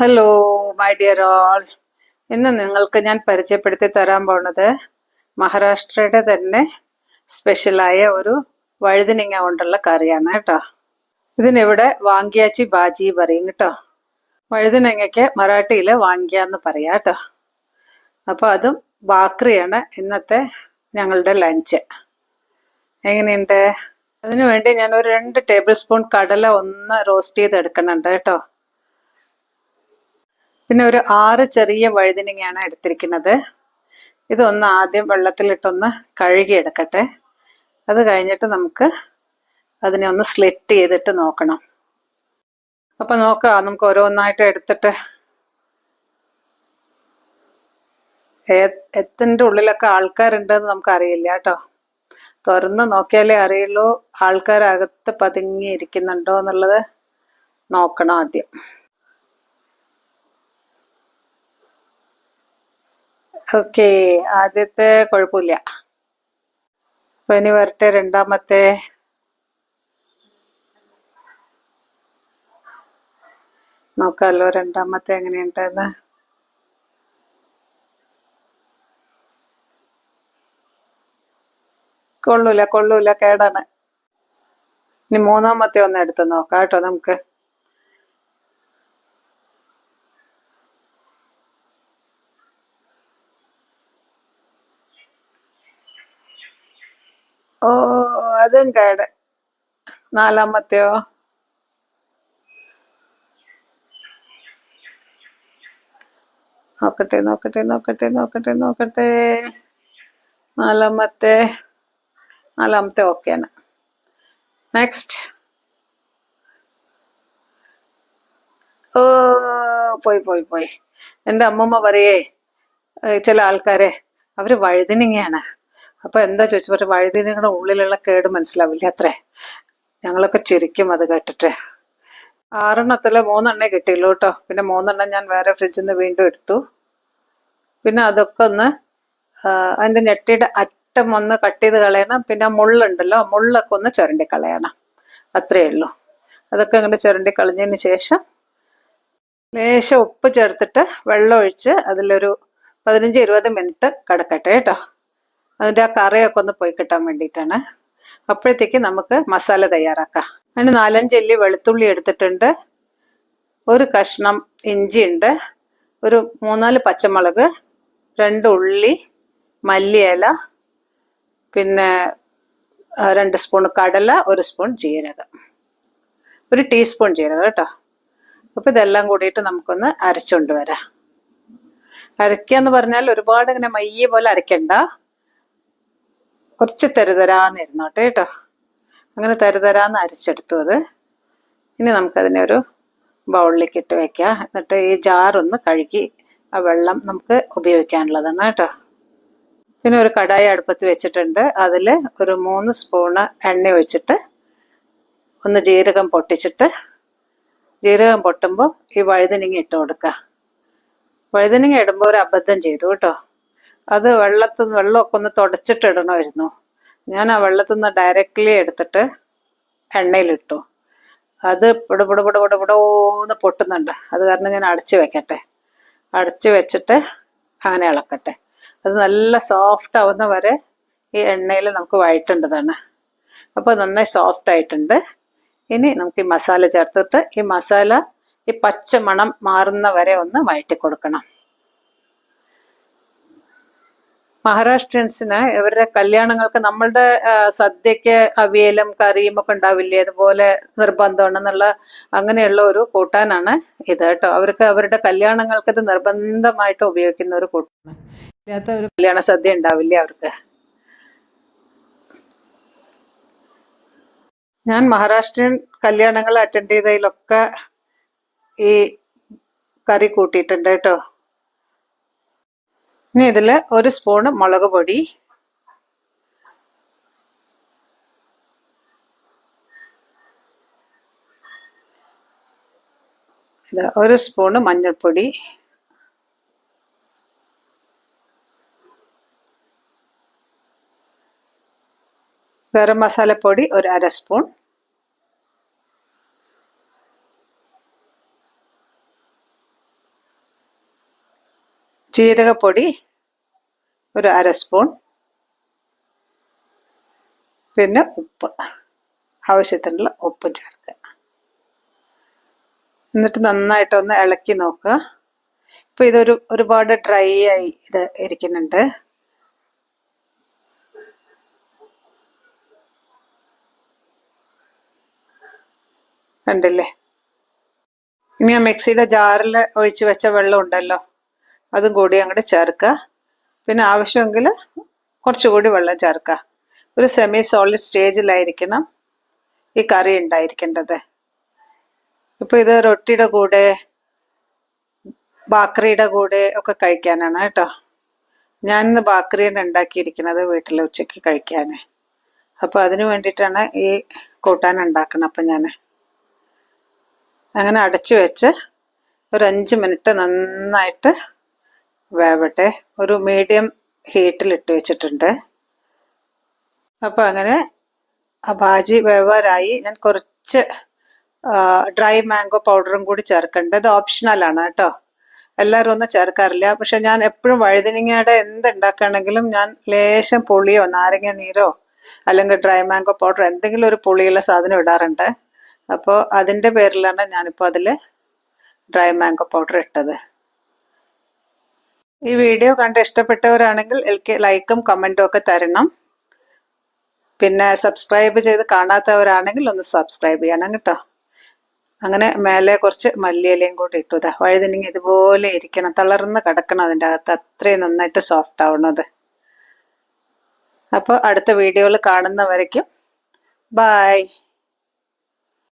Hello my dear all. ഇന്ന് നിങ്ങൾക്ക് ഞാൻ പരിചയപ്പെടുത്തി തരാൻ പോണത് മഹാരാഷ്ട്രയുടെ തന്നെ സ്പെഷ്യലായ ഒരു വഴുതിനിങ്ങ കൊണ്ടുള്ള കറിയാണ് കേട്ടോ. ഇതിനിവിടെ വാങ്കിയാച്ചി ബാജി പറയും കേട്ടോ. വഴുതിനങ്ങയ്ക്ക് മറാഠിയിൽ വാങ്കിയ എന്ന് പറയാം കേട്ടോ. അപ്പോൾ അതും ബാക്രിയാണ് ഇന്നത്തെ ഞങ്ങളുടെ ലഞ്ച്. എങ്ങനെയുണ്ട്? അതിനു വേണ്ടി ഞാൻ ഒരു 2 ടേബിൾ സ്പൂൺ കടല ഒന്ന് റോസ്റ്റ് ചെയ്തെടുക്കുന്നുണ്ട് കേട്ടോ. പിന്നെ ഒരു 6 ചെറിയ വഴുതിനങ്ങയാണ് എടുത്തിരിക്കുന്നത്. ഇതൊന്ന് ആദ്യം വെള്ളത്തിലിട്ടൊന്ന് കഴുകിയെടുക്കട്ടെ. അത് കഴിഞ്ഞിട്ട് നമുക്ക് അതിനെ ഒന്ന് സ്ലിറ്റ് ചെയ്തിട്ട് നോക്കണം. അപ്പം നോക്കാം, നമുക്ക് ഓരോന്നായിട്ട് എടുത്തിട്ട്. എത്തിൻ്റെ ഉള്ളിലൊക്കെ ആൾക്കാരുണ്ടെന്ന് നമുക്കറിയില്ല കേട്ടോ. തുറന്ന് നോക്കിയാലേ അറിയുള്ളൂ ആൾക്കാരകത്ത് പതുങ്ങിയിരിക്കുന്നുണ്ടോ എന്നുള്ളത് നോക്കണം ആദ്യം. ഓക്കെ, ആദ്യത്തെ കുഴപ്പമില്ല. അപ്പൊ ഇനി വരട്ടെ രണ്ടാമത്തെ. നോക്കാമല്ലോ രണ്ടാമത്തെ എങ്ങനെയുണ്ടെന്ന്. കൊള്ളൂല, കേടാണ്. ഇനി മൂന്നാമത്തെ ഒന്ന് എടുത്ത് നോക്കാം കേട്ടോ നമുക്ക്. ഓ, അതും കേട്. നാലാമത്തെയോ? നോക്കട്ടെ. നാലാമത്തെ ഓക്കെയാണ്. നെക്സ്റ്റ്. ഓ, പോയി. എൻ്റെ അമ്മൂമ്മ പറയേ, ചില ആൾക്കാരെ അവര് വഴുതിനിങ്ങയാണ്. അപ്പൊ എന്താ ചോദിച്ചു പറഞ്ഞ വഴുതിനിങ്ങളുടെ ഉള്ളിലുള്ള കേട് മനസ്സിലാവില്ല അത്രേ. ഞങ്ങളൊക്കെ ചിരിക്കും അത് കേട്ടിട്ട്. 6 3 കിട്ടിയുള്ളൂ കേട്ടോ. പിന്നെ 3 ഞാൻ വേറെ ഫ്രിഡ്ജിൽ നിന്ന് വീണ്ടും എടുത്തു. പിന്നെ അതൊക്കെ ഒന്ന് അതിന്റെ ഞെട്ടിയുടെ അറ്റം ഒന്ന് കട്ട് ചെയ്ത് കളയണം. പിന്നെ മുള്ളുണ്ടല്ലോ, മുള്ളൊക്കെ ഒന്ന് ചുരണ്ടി കളയണം. അത്രയേ ഉള്ളൂ. അതൊക്കെ അങ്ങനെ ചുരണ്ടി കളഞ്ഞതിന് ശേഷം ലേശം ഉപ്പ് ചേർത്തിട്ട് വെള്ളം ഒഴിച്ച് അതിലൊരു 15-20 മിനിറ്റ് കിടക്കട്ടെ കേട്ടോ. അതിൻ്റെ ആ കറിയൊക്കെ ഒന്ന് പോയി കിട്ടാൻ വേണ്ടിയിട്ടാണ്. അപ്പോഴത്തേക്ക് നമുക്ക് മസാല തയ്യാറാക്കാം. അതിന് 4-5 അല്ലി വെളുത്തുള്ളി എടുത്തിട്ടുണ്ട്, ഒരു കഷ്ണം ഇഞ്ചി ഉണ്ട്, ഒരു 3-4 പച്ചമുളക്, 2 ഉള്ളി, മല്ലിയില, പിന്നെ 2 സ്പൂൺ കടല, 1 സ്പൂൺ ജീരകം, 1 ടീസ്പൂൺ ജീരകം കേട്ടോ. അപ്പോൾ ഇതെല്ലാം കൂടിയിട്ട് നമുക്കൊന്ന് അരച്ചുകൊണ്ട് വരാം. അരയ്ക്കുക എന്ന് പറഞ്ഞാൽ ഒരുപാട് ഇങ്ങനെ മയ്യ പോലെ അരയ്ക്കണ്ട, കുറച്ച് തരുതരാന്ന് ഇരുന്നോട്ടെ കേട്ടോ. അങ്ങനെ തരുതരാന്ന് അരച്ചെടുത്തു അത്. ഇനി നമുക്കതിനെ ഒരു ബൗളിലേക്ക് ഇട്ട് വെക്കാം. എന്നിട്ട് ഈ ജാറൊന്ന് കഴുകി ആ വെള്ളം നമുക്ക് ഉപയോഗിക്കാനുള്ളതാണ് കേട്ടോ. പിന്നെ ഒരു കടായി അടുപ്പത്ത് വെച്ചിട്ടുണ്ട്. അതിൽ ഒരു 3 സ്പൂണ് എണ്ണ ഒഴിച്ചിട്ട് ഒന്ന് ജീരകം പൊട്ടിച്ചിട്ട്, ജീരകം പൊട്ടുമ്പോൾ ഈ വഴുതനങ്ങ ഇട്ട് കൊടുക്കുക. വഴുതനങ്ങ ഇടുമ്പോൾ ഒരു അബദ്ധം ചെയ്തു കേട്ടോ. അത് വെള്ളമൊക്കെ ഒന്ന് തുടച്ചിട്ട് ഇടണമായിരുന്നു. ഞാൻ ആ വെള്ളത്തിൽ നിന്ന് ഡയറക്റ്റ്ലി എടുത്തിട്ട് എണ്ണയിലിട്ടു. അത് പിടപിടപിടപിടപിടോന്ന് പൊട്ടുന്നുണ്ട്. അത് കാരണം ഞാൻ അടച്ചു വെച്ചിട്ട് അങ്ങനെ ഇളക്കട്ടെ. അത് നല്ല സോഫ്റ്റ് ആവുന്ന വരെ ഈ എണ്ണയിൽ നമുക്ക് വഴറ്റേണ്ടതാണ്. അപ്പോൾ നന്നായി സോഫ്റ്റ് ആയിട്ടുണ്ട്. ഇനി നമുക്ക് ഈ മസാല ചേർത്തിട്ട് ഈ പച്ച മണം മാറുന്ന വരെ ഒന്ന് വഴറ്റി കൊടുക്കണം. മഹാരാഷ്ട്രൻസിന് ഇവരുടെ കല്യാണങ്ങൾക്ക് നമ്മളുടെ സദ്യക്ക് അവിയലും കറിയും ഒക്കെ ഉണ്ടാവില്ലേ, അതുപോലെ നിർബന്ധമാണെന്നുള്ള അങ്ങനെയുള്ള ഒരു കൂട്ടാനാണ് ഇത് കേട്ടോ. അവർക്ക് അവരുടെ കല്യാണങ്ങൾക്ക് ഇത് നിർബന്ധമായിട്ട് ഉപയോഗിക്കുന്ന ഒരു കൂട്ടാണ്. ഇല്ലാത്ത ഒരു കല്യാണ സദ്യ ഉണ്ടാവില്ല അവർക്ക്. ഞാൻ മഹാരാഷ്ട്രീയൻ കല്യാണങ്ങൾ അറ്റൻഡ് ചെയ്തതിലൊക്കെ ഈ കറി കൂട്ടിയിട്ടുണ്ട് കേട്ടോ. ഇനി ഇതിൽ 1 സ്പൂണ് മുളക് പൊടി, ഇത് 1 സ്പൂണ് മഞ്ഞൾപ്പൊടി, ഗരം മസാലപ്പൊടി ഒരു 1/2 സ്പൂൺ, ജീരകപ്പൊടി ഒരു 1/2 സ്പൂൺ, പിന്നെ ഉപ്പ്, ആവശ്യത്തിനുള്ള ഉപ്പും ചേർക്കുക. എന്നിട്ട് നന്നായിട്ടൊന്ന് ഇളക്കി നോക്കുക. ഇപ്പം ഇതൊരു ഒരുപാട് ഡ്രൈ ആയി ഇത് ഇരിക്കുന്നുണ്ട്. കണ്ടില്ലേ? ഇനി ആ മിക്സിയുടെ ജാറിൽ ഒഴിച്ച് വെച്ച വെള്ളം ഉണ്ടല്ലോ, അതും കൂടി അങ്ങോട്ട് ചേർക്കുക. പിന്നെ ആവശ്യമെങ്കിൽ കുറച്ചുകൂടി വെള്ളം ചേർക്കുക. ഒരു സെമി സോളിഡ് സ്റ്റേജിലായിരിക്കണം ഈ കറി ഉണ്ടായിരിക്കേണ്ടത്. ഇപ്പം ഇത് റൊട്ടിയുടെ കൂടെ, ബാക്കറിയുടെ കൂടെ ഒക്കെ കഴിക്കാനാണ് കേട്ടോ. ഞാനിന്ന് ബാക്കറിയാണ് ഉണ്ടാക്കിയിരിക്കുന്നത് വീട്ടിൽ ഉച്ചയ്ക്ക് കഴിക്കാൻ. അപ്പോൾ അതിന് വേണ്ടിയിട്ടാണ് ഈ കൂട്ടാൻ ഉണ്ടാക്കണം. അപ്പം ഞാൻ അങ്ങനെ അടച്ചു വെച്ച് ഒരു 5 മിനിറ്റ് നന്നായിട്ട് വേവട്ടെ. ഒരു മീഡിയം ഹീറ്റിലിട്ട് വെച്ചിട്ടുണ്ട്. അപ്പോൾ അങ്ങനെ ആ ഭാജി വേവാറായി. ഞാൻ കുറച്ച് ഡ്രൈ മാംഗോ പൗഡറും കൂടി ചേർക്കുന്നുണ്ട്. ഇത് ഓപ്ഷണലാണ് കേട്ടോ, എല്ലാവരും ഒന്നും ചേർക്കാറില്ല. പക്ഷെ ഞാൻ എപ്പോഴും വഴുതനങ്ങയുടെ എന്തുണ്ടാക്കുകയാണെങ്കിലും ഞാൻ ലേശം പുളിയോ നാരങ്ങ നീരോ അല്ലെങ്കിൽ ഡ്രൈ മാംഗോ പൗഡർ എന്തെങ്കിലും ഒരു പുളിയുള്ള സാധനം ഇടാറുണ്ട്. അപ്പോൾ അതിൻ്റെ പേരിലാണ് ഞാനിപ്പോൾ അതിൽ ഡ്രൈ മാംഗോ പൗഡർ ഇട്ടത്. ഈ വീഡിയോ കണ്ട് ഇഷ്ടപ്പെട്ടവരാണെങ്കിൽ എനിക്ക് ലൈക്കും കമൻറ്റും ഒക്കെ തരണം. പിന്നെ സബ്സ്ക്രൈബ് ചെയ്ത് കാണാത്തവരാണെങ്കിൽ ഒന്ന് സബ്സ്ക്രൈബ് ചെയ്യണം കേട്ടോ. അങ്ങനെ മേലെ കുറച്ച് മല്ലിയിലയും കൂടി ഇട്ടു. വഴുതനങ്ങ ഇതുപോലെ ഇരിക്കണം, തളർന്ന് കിടക്കണം അതിൻ്റെ അകത്ത്, അത്രയും നന്നായിട്ട് സോഫ്റ്റ് ആവണത്. അപ്പോൾ അടുത്ത വീഡിയോയിൽ കാണുന്നവരേക്കും ബായ്.